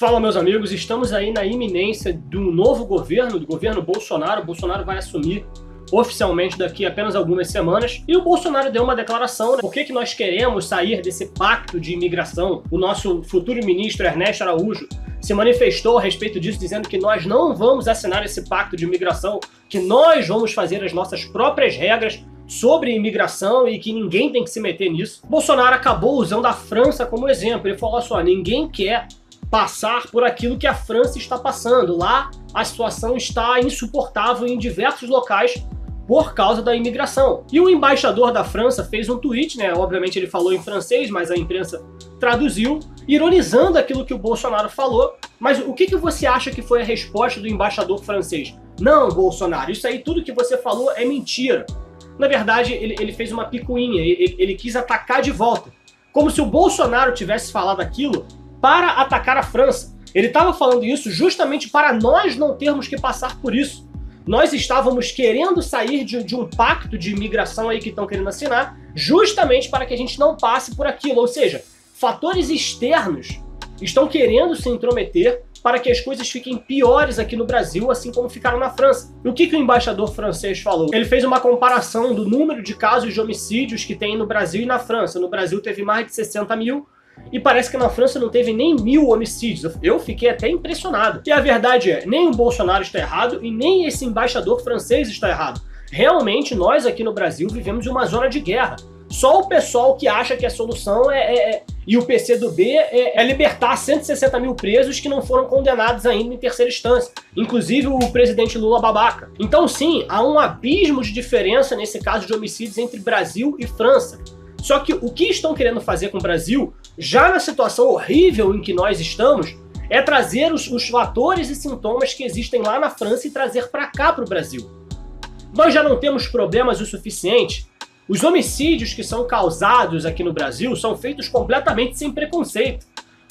Fala, meus amigos, estamos aí na iminência do novo governo, do governo Bolsonaro. O Bolsonaro vai assumir oficialmente daqui a apenas algumas semanas. E o Bolsonaro deu uma declaração, né? Por que nós queremos sair desse pacto de imigração? O nosso futuro ministro Ernesto Araújo se manifestou a respeito disso, dizendo que nós não vamos assinar esse pacto de imigração, que nós vamos fazer as nossas próprias regras sobre imigração e que ninguém tem que se meter nisso. Bolsonaro acabou usando a França como exemplo. Ele falou assim, ó, ninguém quer passar por aquilo que a França está passando. Lá a situação está insuportável em diversos locais por causa da imigração. E o embaixador da França fez um tweet, né? Obviamente ele falou em francês, mas a imprensa traduziu, ironizando aquilo que o Bolsonaro falou. Mas o que você acha que foi a resposta do embaixador francês? Não, Bolsonaro, isso aí tudo que você falou é mentira. Na verdade, ele fez uma picuinha, ele quis atacar de volta. Como se o Bolsonaro tivesse falado aquilo para atacar a França. Ele estava falando isso justamente para nós não termos que passar por isso. Nós estávamos querendo sair de um pacto de imigração aí que estão querendo assinar, justamente para que a gente não passe por aquilo. Ou seja, fatores externos estão querendo se intrometer para que as coisas fiquem piores aqui no Brasil, assim como ficaram na França. E o que o embaixador francês falou? Ele fez uma comparação do número de casos de homicídios que tem no Brasil e na França. No Brasil teve mais de 60 mil, e parece que na França não teve nem 1000 homicídios. Eu fiquei até impressionado. E a verdade é, nem o Bolsonaro está errado e nem esse embaixador francês está errado. Realmente, nós aqui no Brasil vivemos uma zona de guerra. Só o pessoal que acha que a solução e o PCdoB é libertar 160 mil presos que não foram condenados ainda em terceira instância. Inclusive o presidente Lula babaca. Então sim, há um abismo de diferença nesse caso de homicídios entre Brasil e França. Só que o que estão querendo fazer com o Brasil, já na situação horrível em que nós estamos, é trazer os fatores e sintomas que existem lá na França e trazer para cá, para o Brasil. Nós já não temos problemas o suficiente. Os homicídios que são causados aqui no Brasil são feitos completamente sem preconceito.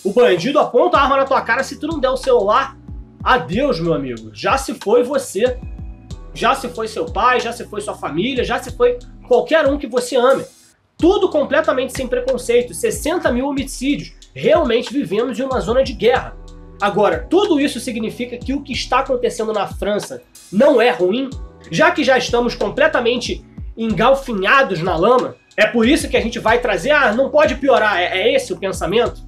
O bandido aponta a arma na tua cara, se tu não der o celular, adeus, meu amigo. Já se foi você. Já se foi seu pai, já se foi sua família, já se foi qualquer um que você ame. Tudo completamente sem preconceito, 60 mil homicídios. Realmente vivemos em uma zona de guerra. Agora, tudo isso significa que o que está acontecendo na França não é ruim? Já que já estamos completamente engalfinhados na lama, é por isso que a gente vai trazer, não pode piorar, é esse o pensamento?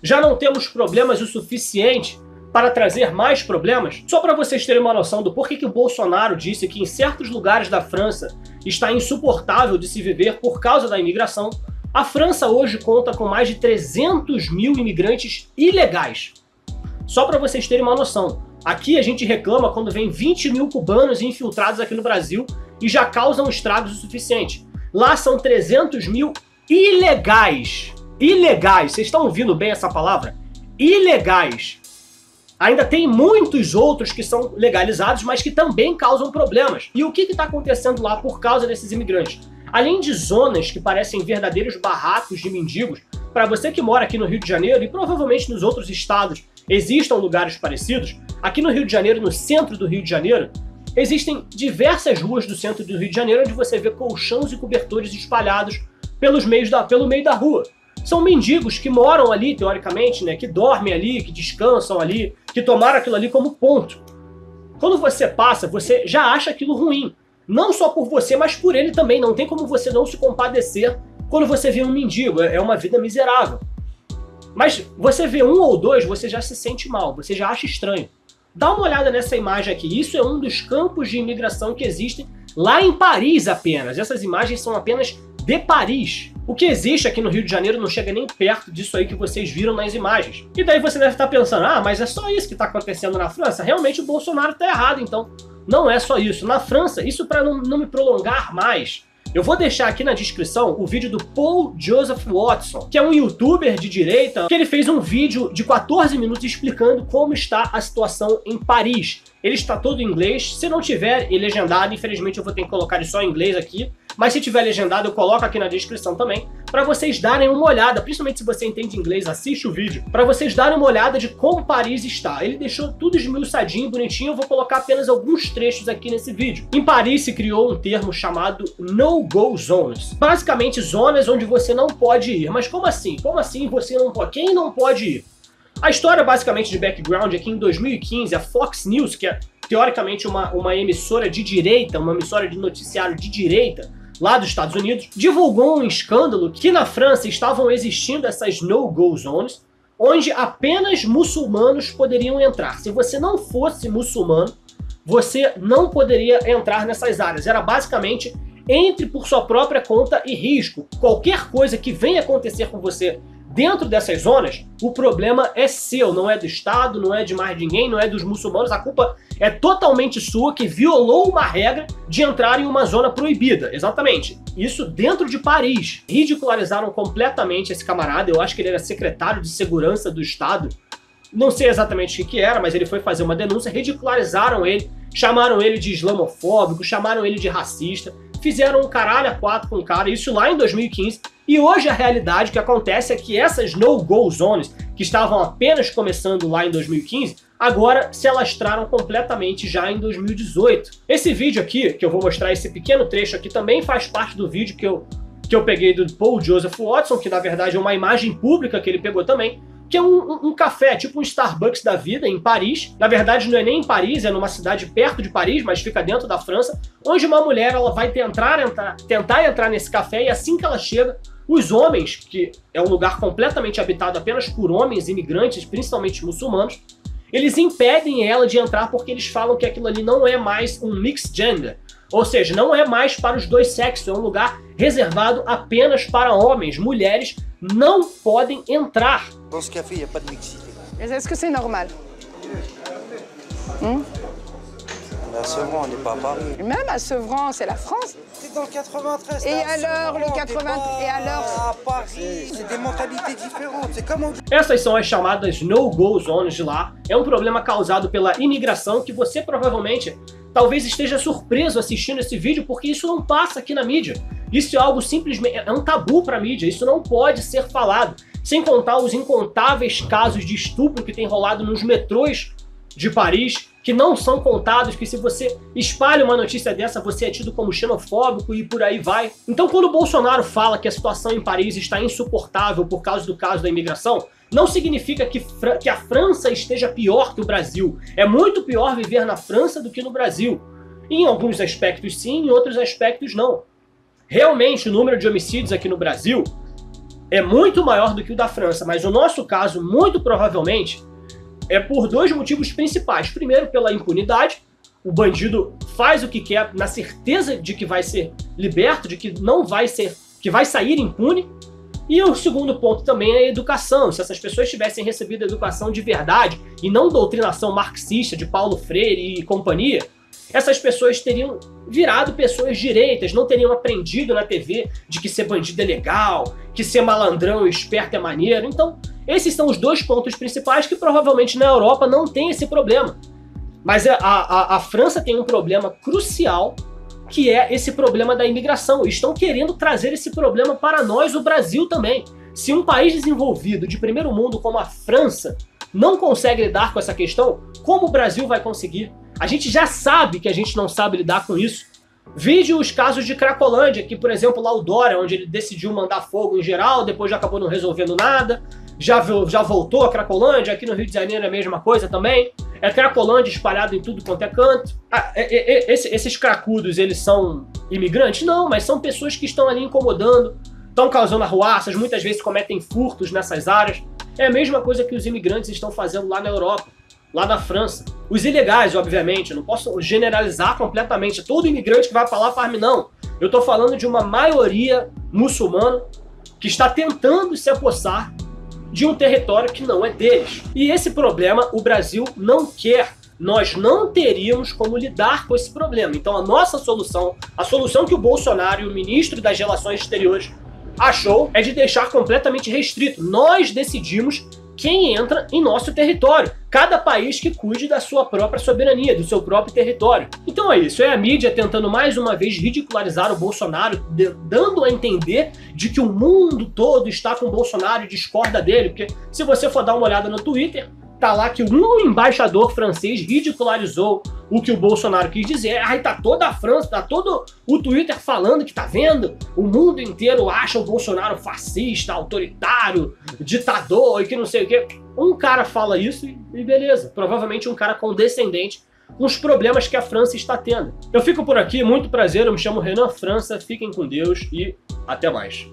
Já não temos problemas o suficiente para trazer mais problemas? Só para vocês terem uma noção do porquê que o Bolsonaro disse que em certos lugares da França está insuportável de se viver por causa da imigração, a França hoje conta com mais de 300 mil imigrantes ilegais. Só para vocês terem uma noção, aqui a gente reclama quando vem 20 mil cubanos infiltrados aqui no Brasil e já causam estragos o suficiente. Lá são 300 mil ilegais. Ilegais, vocês estão ouvindo bem essa palavra? Ilegais. Ainda tem muitos outros que são legalizados, mas que também causam problemas. E o que está acontecendo lá por causa desses imigrantes? Além de zonas que parecem verdadeiros barracos de mendigos, para você que mora aqui no Rio de Janeiro e provavelmente nos outros estados existam lugares parecidos, aqui no Rio de Janeiro, no centro do Rio de Janeiro, existem diversas ruas do centro do Rio de Janeiro onde você vê colchões e cobertores espalhados pelo meio da rua. São mendigos que moram ali, teoricamente, né, que dormem ali, que descansam ali, que tomaram aquilo ali como ponto. Quando você passa, você já acha aquilo ruim. Não só por você, mas por ele também. Não tem como você não se compadecer quando você vê um mendigo. É uma vida miserável. Mas você vê um ou dois, você já se sente mal, você já acha estranho. Dá uma olhada nessa imagem aqui. Isso é um dos campos de imigração que existem lá em Paris apenas. Essas imagens são apenas de Paris. O que existe aqui no Rio de Janeiro não chega nem perto disso aí que vocês viram nas imagens. E daí você deve estar pensando, mas é só isso que está acontecendo na França? Realmente o Bolsonaro está errado, então. Não é só isso. Na França, isso para não me prolongar mais, eu vou deixar aqui na descrição o vídeo do Paul Joseph Watson, que é um youtuber de direita, que ele fez um vídeo de 14 minutos explicando como está a situação em Paris. Ele está todo em inglês, se não tiver legendado, infelizmente eu vou ter que colocar ele só em inglês aqui, mas se tiver legendado eu coloco aqui na descrição também, para vocês darem uma olhada, principalmente se você entende inglês, assiste o vídeo, para vocês darem uma olhada de como Paris está. Ele deixou tudo esmiuçadinho, bonitinho, eu vou colocar apenas alguns trechos aqui nesse vídeo. Em Paris se criou um termo chamado No-Go Zones, basicamente zonas onde você não pode ir. Mas como assim? Como assim você não pode? Quem não pode ir? A história, basicamente, de background é que em 2015 a Fox News, que é teoricamente uma emissora de direita, uma emissora de noticiário de direita, lá dos Estados Unidos, divulgou um escândalo que na França estavam existindo essas no-go zones, onde apenas muçulmanos poderiam entrar. Se você não fosse muçulmano, você não poderia entrar nessas áreas. Era basicamente entre por sua própria conta e risco. Qualquer coisa que venha acontecer com você dentro dessas zonas, o problema é seu, não é do Estado, não é de mais ninguém, não é dos muçulmanos, a culpa é totalmente sua, que violou uma regra de entrar em uma zona proibida. Exatamente. Isso dentro de Paris. Ridicularizaram completamente esse camarada, eu acho que ele era secretário de segurança do Estado, não sei exatamente o que era, mas ele foi fazer uma denúncia, ridicularizaram ele, chamaram ele de islamofóbico, chamaram ele de racista, fizeram um caralho a quatro com o cara, isso lá em 2015, e hoje a realidade que acontece é que essas no-go zones, que estavam apenas começando lá em 2015, agora se alastraram completamente já em 2018. Esse vídeo aqui, que eu vou mostrar, esse pequeno trecho aqui, também faz parte do vídeo que eu peguei do Paul Joseph Watson, que na verdade é uma imagem pública que ele pegou também, que é um café, tipo um Starbucks da vida, em Paris. Na verdade, não é nem em Paris, é numa cidade perto de Paris, mas fica dentro da França, onde uma mulher ela vai tentar entrar nesse café, e assim que ela chega, os homens, que é um lugar completamente habitado apenas por homens imigrantes, principalmente muçulmanos, eles impedem ela de entrar porque eles falam que aquilo ali não é mais um mixed gender. Ou seja, não é mais para os dois sexos, é um lugar reservado apenas para homens. Mulheres não podem entrar. Dans ce café, il n'y a pas de mixité. Est-ce que c'est normal? On est à Sevran, on n'est pas à Paris. Même à Sevran, c'est la France. C'est dans le 93. Et là, à alors, Sevran, le 80 t'es pas et alors à Paris, c'est des mentalités différentes. C'est comme Essas são as chamadas no-go zones de lá. É um problema causado pela imigração que você provavelmente talvez esteja surpreso assistindo esse vídeo, porque isso não passa aqui na mídia. Isso é algo simplesmente, é um tabu para a mídia, isso não pode ser falado. Sem contar os incontáveis casos de estupro que tem rolado nos metrôs de Paris, que não são contados, que se você espalha uma notícia dessa, você é tido como xenofóbico e por aí vai. Então quando o Bolsonaro fala que a situação em Paris está insuportável por causa do caso da imigração, não significa que a França esteja pior que o Brasil. É muito pior viver na França do que no Brasil. Em alguns aspectos sim, em outros aspectos não. Realmente o número de homicídios aqui no Brasil é muito maior do que o da França, mas o nosso caso, muito provavelmente, é por dois motivos principais. Primeiro, pela impunidade. O bandido faz o que quer na certeza de que vai ser liberto, de que não vai ser, que vai sair impune. E o segundo ponto também é a educação. Se essas pessoas tivessem recebido educação de verdade e não doutrinação marxista de Paulo Freire e companhia, essas pessoas teriam virado pessoas direitas, não teriam aprendido na TV de que ser bandido é legal, que ser malandrão e esperto é maneiro. Então, esses são os dois pontos principais que provavelmente na Europa não tem esse problema. Mas a França tem um problema crucial, que é esse problema da imigração. E estão querendo trazer esse problema para nós, o Brasil também. Se um país desenvolvido de primeiro mundo como a França não consegue lidar com essa questão, como o Brasil vai conseguir? A gente já sabe que a gente não sabe lidar com isso. Vide os casos de Cracolândia, que, por exemplo, lá o Dória, onde ele decidiu mandar fogo em geral, depois já acabou não resolvendo nada, já voltou a Cracolândia, aqui no Rio de Janeiro é a mesma coisa também, é Cracolândia espalhado em tudo quanto é canto. Esses cracudos, eles são imigrantes? Não, mas são pessoas que estão ali incomodando, estão causando arruaças, muitas vezes cometem furtos nessas áreas. É a mesma coisa que os imigrantes estão fazendo lá na Europa, lá na França. Os ilegais, obviamente, eu não posso generalizar completamente. Todo imigrante que vai pra lá faz, não. Eu tô falando de uma maioria muçulmana que está tentando se apossar de um território que não é deles. E esse problema o Brasil não quer. Nós não teríamos como lidar com esse problema. Então a nossa solução, a solução que o Bolsonaro, o ministro das Relações Exteriores, achou é de deixar completamente restrito. Nós decidimos quem entra em nosso território. Cada país que cuide da sua própria soberania, do seu próprio território. Então é isso, é a mídia tentando mais uma vez ridicularizar o Bolsonaro, dando a entender de que o mundo todo está com o Bolsonaro e discorda dele, porque se você for dar uma olhada no Twitter, tá lá que um embaixador francês ridicularizou o que o Bolsonaro quis dizer. Aí tá toda a França, tá todo o Twitter falando que tá vendo, o mundo inteiro acha o Bolsonaro fascista, autoritário, ditador e que não sei o quê. Um cara fala isso e beleza. Provavelmente um cara condescendente com os problemas que a França está tendo. Eu fico por aqui, muito prazer, eu me chamo Renan França, fiquem com Deus e até mais.